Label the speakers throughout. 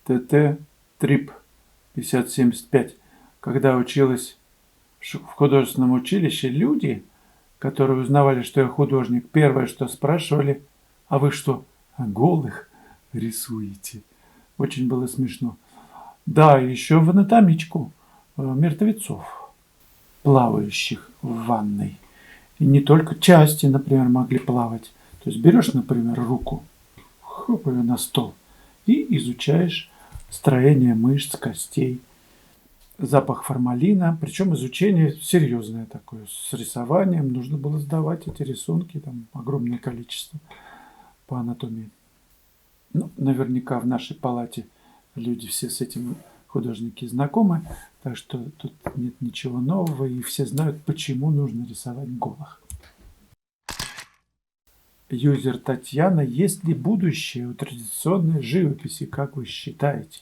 Speaker 1: ТТ Трип 5075. Когда училась в художественном училище, люди, которые узнавали, что я художник, первое, что спрашивали: а вы что, голых рисуете? Очень было смешно. Да, еще в анатомичку мертвецов, плавающих в ванной. И не только части, например, могли плавать. То есть берешь, например, руку, хоп, ее на стол, и изучаешь строение мышц, костей, запах формалина. Причем изучение серьезное такое, с рисованием. Нужно было сдавать эти рисунки, там огромное количество по анатомии. Ну, наверняка в нашей палате люди все с этим, художники, знакомы, так что тут нет ничего нового, и все знают, почему нужно рисовать голых. Юзер Татьяна: есть ли будущее у традиционной живописи, как вы считаете?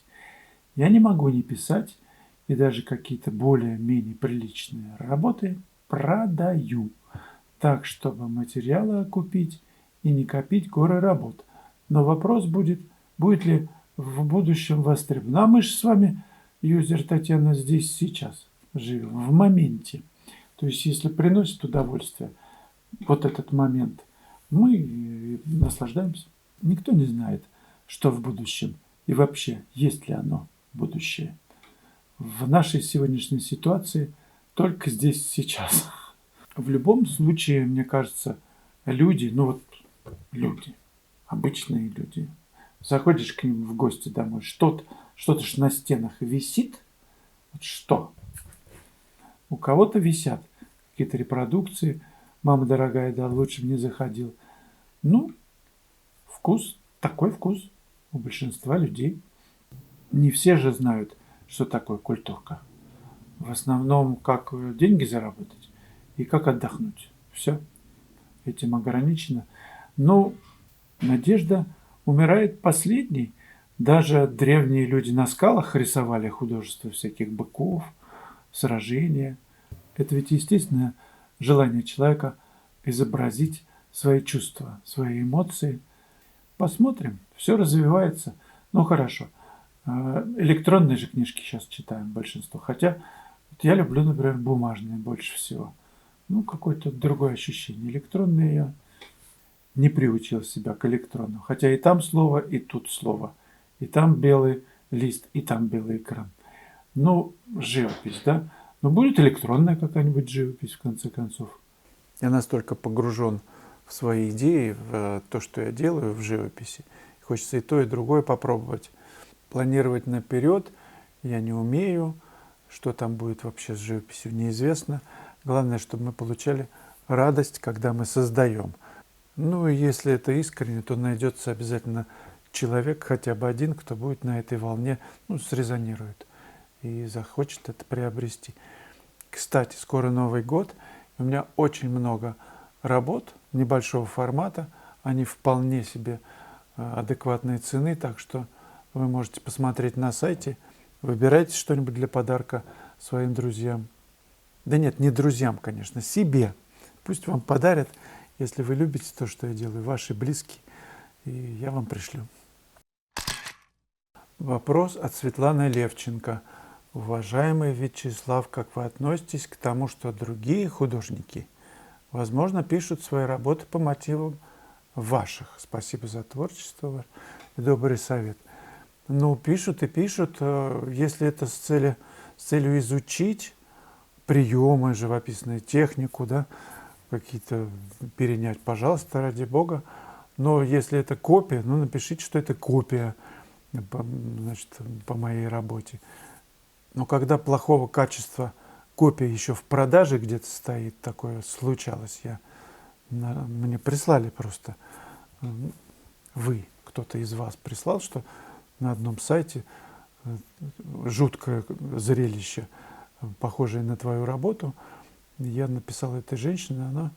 Speaker 1: Я не могу не писать, и даже какие-то более-менее приличные работы продаю, так, чтобы материалы окупить и не копить горы работ. Но вопрос будет ли в будущем востребован. А мы же с вами, юзер Татьяна, здесь сейчас живем, в моменте. То есть, если приносит удовольствие вот этот момент, мы наслаждаемся. Никто не знает, что в будущем и вообще, есть ли оно будущее. В нашей сегодняшней ситуации только здесь, сейчас. В любом случае, мне кажется, люди, люди, обычные люди, заходишь к ним в гости домой, что-то ж на стенах висит. Вот что? У кого-то висят какие-то репродукции. Мама дорогая, да, лучше бы не заходил. Ну, вкус, такой вкус у большинства людей. Не все же знают, что такое культурка. В основном, как деньги заработать и как отдохнуть. Все, этим ограничено. Но надежда умирает последней. Даже древние люди на скалах рисовали художество всяких быков, сражения. Это ведь естественное желание человека изобразить свои чувства, свои эмоции. Посмотрим, все развивается. Ну хорошо. Электронные же книжки сейчас читаем большинство. Хотя вот я люблю, например, бумажные больше всего. Ну, какое-то другое ощущение. Электронные я не приучил себя к электронному. Хотя и там слово, и тут слово. И там белый лист, и там белый экран. Ну, живопись, да? Но будет электронная какая-нибудь живопись, в конце концов. Я настолько погружен в свои идеи, в то, что я делаю в живописи. Хочется и то, и другое попробовать. Планировать наперед я не умею. Что там будет вообще с живописью, неизвестно. Главное, чтобы мы получали радость, когда мы создаем. Ну, и если это искренне, то найдется обязательно человек, хотя бы один, кто будет на этой волне, срезонирует и захочет это приобрести. Кстати, скоро Новый год. У меня очень много работ небольшого формата. Они вполне себе адекватной цены, так что вы можете посмотреть на сайте. Выбирайте что-нибудь для подарка своим друзьям. Да нет, не друзьям, конечно, себе. Пусть вам подарят, если вы любите то, что я делаю, ваши близкие, и я вам пришлю. Вопрос от Светланы Левченко. Уважаемый Вячеслав, как вы относитесь к тому, что другие художники, возможно, пишут свои работы по мотивам ваших? Спасибо за творчество и добрый совет. Ну, пишут и пишут, если это с целью изучить приемы, живописную технику, да, какие-то перенять, пожалуйста, ради бога. Но если это копия, напишите, что это копия, значит, по моей работе. Но когда плохого качества копия еще в продаже где-то стоит, такое случалось, мне прислали просто, кто-то из вас прислал, что на одном сайте жуткое зрелище, похожее на твою работу. Я написал этой женщине, она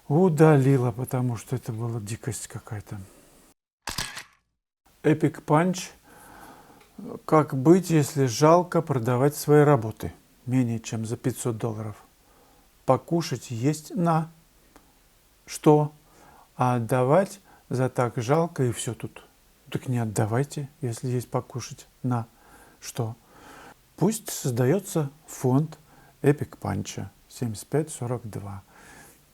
Speaker 1: удалила, потому что это была дикость какая-то. Epic Punch. Как быть, если жалко продавать свои работы менее чем за $500? Покушать есть на что, а отдавать за так жалко, и все тут. Так не отдавайте, если есть покушать. На что? Пусть создается фонд Epic Punch 7542.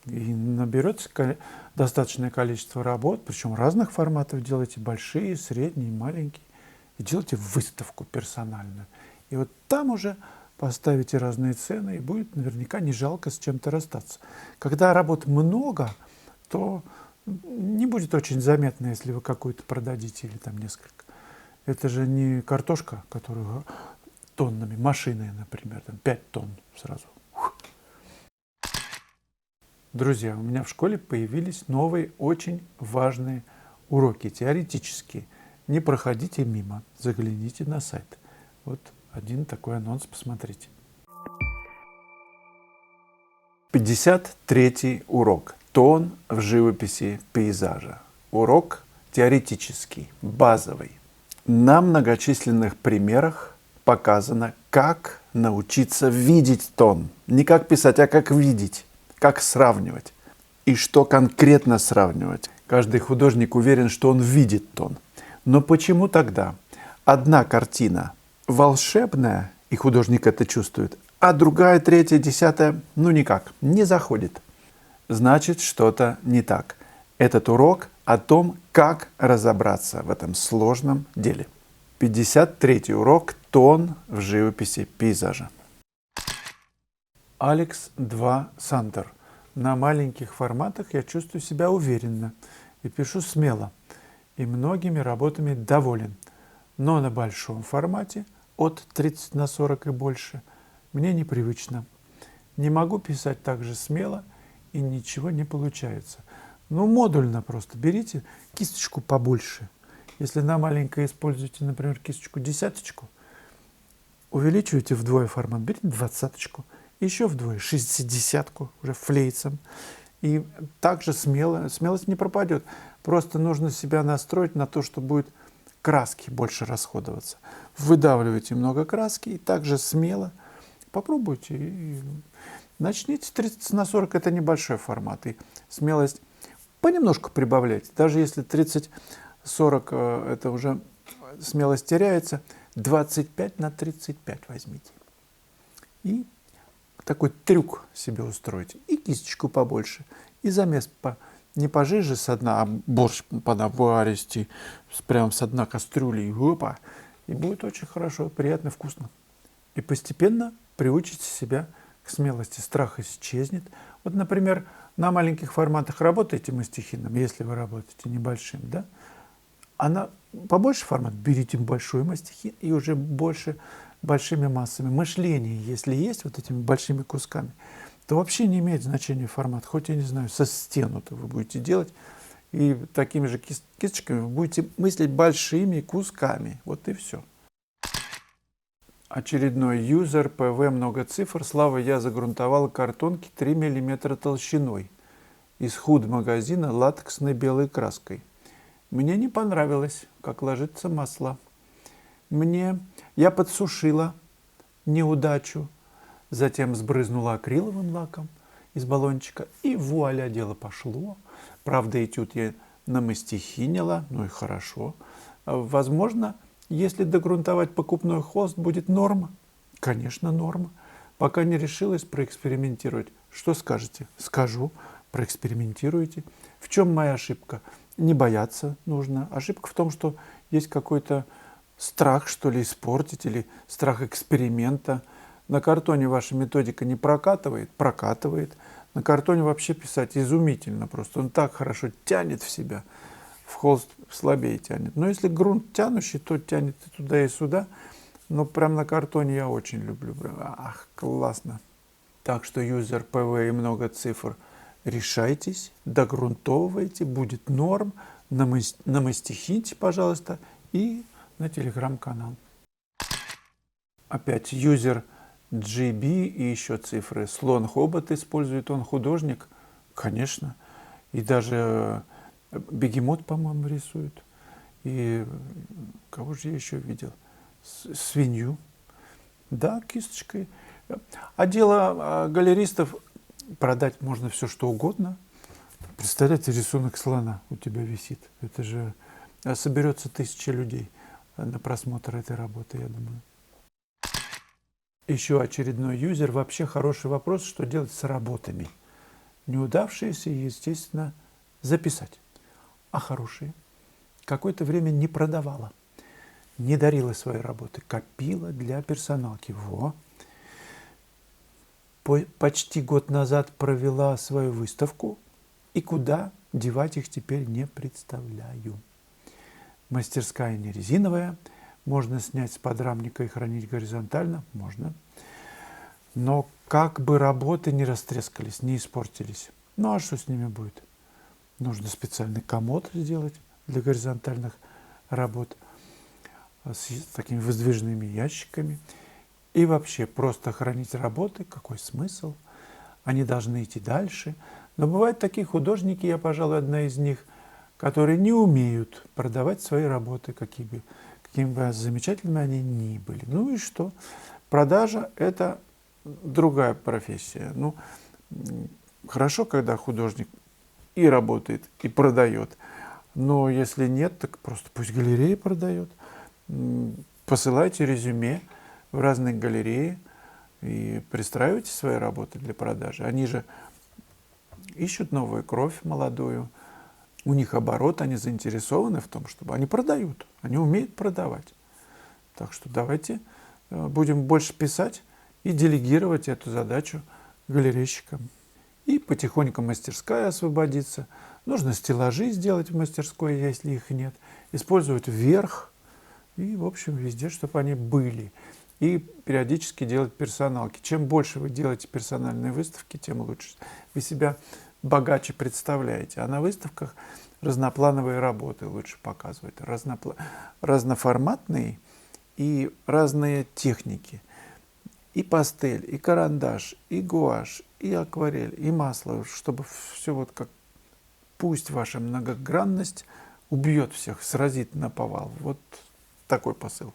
Speaker 1: И наберется достаточное количество работ, причем разных форматов. Делайте большие, средние, маленькие. И делайте выставку персональную. И вот там уже поставите разные цены, и будет наверняка не жалко с чем-то расстаться. Когда работ много, то не будет очень заметно, если вы какую-то продадите или там несколько. Это же не картошка, которую тоннами, машиной, например, там 5 тонн сразу. Друзья, у меня в школе появились новые очень важные уроки, теоретические. Не проходите мимо, загляните на сайт. Вот один такой анонс, посмотрите. 53-й урок. Тон в живописи пейзажа. Урок теоретический, базовый. На многочисленных примерах показано, как научиться видеть тон. Не как писать, а как видеть, как сравнивать. И что конкретно сравнивать. Каждый художник уверен, что он видит тон. Но почему тогда одна картина волшебная, и художник это чувствует, а другая, третья, десятая, никак, не заходит? Значит, что-то не так. Этот урок о том, как разобраться в этом сложном деле. 53-й урок «Тон в живописи пейзажа». Алекс 2 Сантер. На маленьких форматах я чувствую себя уверенно и пишу смело. И многими работами доволен. Но на большом формате, от 30 на 40 и больше, мне непривычно. Не могу писать так же смело, и ничего не получается. Модульно просто. Берите кисточку побольше. Если на маленькой используете, например, кисточку десяточку, увеличиваете вдвое формат, берите двадцаточку, еще вдвое, шестидесятку, уже флейцем. И также смелость не пропадет. Просто нужно себя настроить на то, что будет краски больше расходоваться. Выдавливайте много краски и также смело попробуйте. И начните 30 на 40, это небольшой формат. И смелость понемножку прибавляйте. Даже если 30-40 это уже смелость теряется, 25 на 35 возьмите. И такой трюк себе устройте. И кисточку побольше. И замес не пожиже со дна, а борщ понаваристый, прям со дна кастрюли. И будет очень хорошо, приятно, вкусно. И постепенно приучите себя к смелости. Страх исчезнет. Вот, например, на маленьких форматах работаете мастихином, если вы работаете небольшим, да? А на побольше формат берите большой мастихин и уже большими массами. Мышление, если есть вот этими большими кусками, то вообще не имеет значения формат. Хоть, я не знаю, со стену-то вы будете делать, и такими же кисточками вы будете мыслить большими кусками. Вот и все. Очередной юзер, ПВ, много цифр. Слава, я загрунтовал картонки 3 мм толщиной из худ-магазина латексной белой краской. Мне не понравилось, как ложится масло. Я подсушила неудачу, затем сбрызнула акриловым лаком из баллончика, и вуаля, дело пошло. Правда, этюд я намастихинила, и хорошо. Возможно, если догрунтовать покупной холст, будет норма. Конечно, норма. Пока не решилась проэкспериментировать. Что скажете? Скажу. Проэкспериментируйте. В чем моя ошибка? Не бояться нужно. Ошибка в том, что есть какой-то страх, что ли, испортить, или страх эксперимента. На картоне ваша методика не прокатывает? Прокатывает. На картоне вообще писать изумительно просто. Он так хорошо тянет в себя. В холст слабее тянет. Но если грунт тянущий, то тянет и туда, и сюда. Но прям на картоне я очень люблю. Ах, классно. Так что юзер ПВ и много цифр. Решайтесь, догрунтовывайте, будет норм. Намастихите, пожалуйста, и на телеграм-канал. Опять юзер GB и еще цифры. Слон Хобот использует, он художник? Конечно. И даже бегемот, по-моему, рисует. И кого же я еще видел? Свинью. Да, кисточкой. А дело галеристов, продать можно все, что угодно. Представляете, рисунок слона у тебя висит. Это же соберется 1000 людей на просмотр этой работы, я думаю. Еще очередной юзер. Вообще хороший вопрос, что делать с работами. Неудавшиеся, естественно, записать. А хорошие? Какое-то время не продавала, не дарила свои работы, копила для персоналки. Почти год назад провела свою выставку, и куда девать их теперь не представляю. Мастерская не резиновая, можно снять с подрамника и хранить горизонтально, можно. Но как бы работы не растрескались, не испортились. Ну а что с ними будет? Нужно специальный комод сделать для горизонтальных работ с такими выдвижными ящиками. И вообще просто хранить работы, какой смысл? Они должны идти дальше. Но бывают такие художники, я, пожалуй, одна из них, которые не умеют продавать свои работы, какими бы замечательными они ни были. Ну и что? Продажа – это другая профессия. Ну, хорошо, когда художник и работает, и продает. Но если нет, так просто пусть галерея продает. Посылайте резюме в разные галереи и пристраивайте свои работы для продажи. Они же ищут новую кровь молодую, у них оборот, они заинтересованы в том, чтобы они продают, они умеют продавать. Так что давайте будем больше писать и делегировать эту задачу галерейщикам. И потихоньку мастерская освободится. Нужно стеллажи сделать в мастерской, если их нет. Использовать верх и, в общем, везде, чтобы они были. И периодически делать персоналки. Чем больше вы делаете персональные выставки, тем лучше. Вы себя богаче представляете. А на выставках разноплановые работы лучше показывать. Разноформатные и разные техники. И пастель, и карандаш, и гуашь, и акварель, и масло. Чтобы все вот как... Пусть ваша многогранность убьет всех, сразит наповал. Вот такой посыл.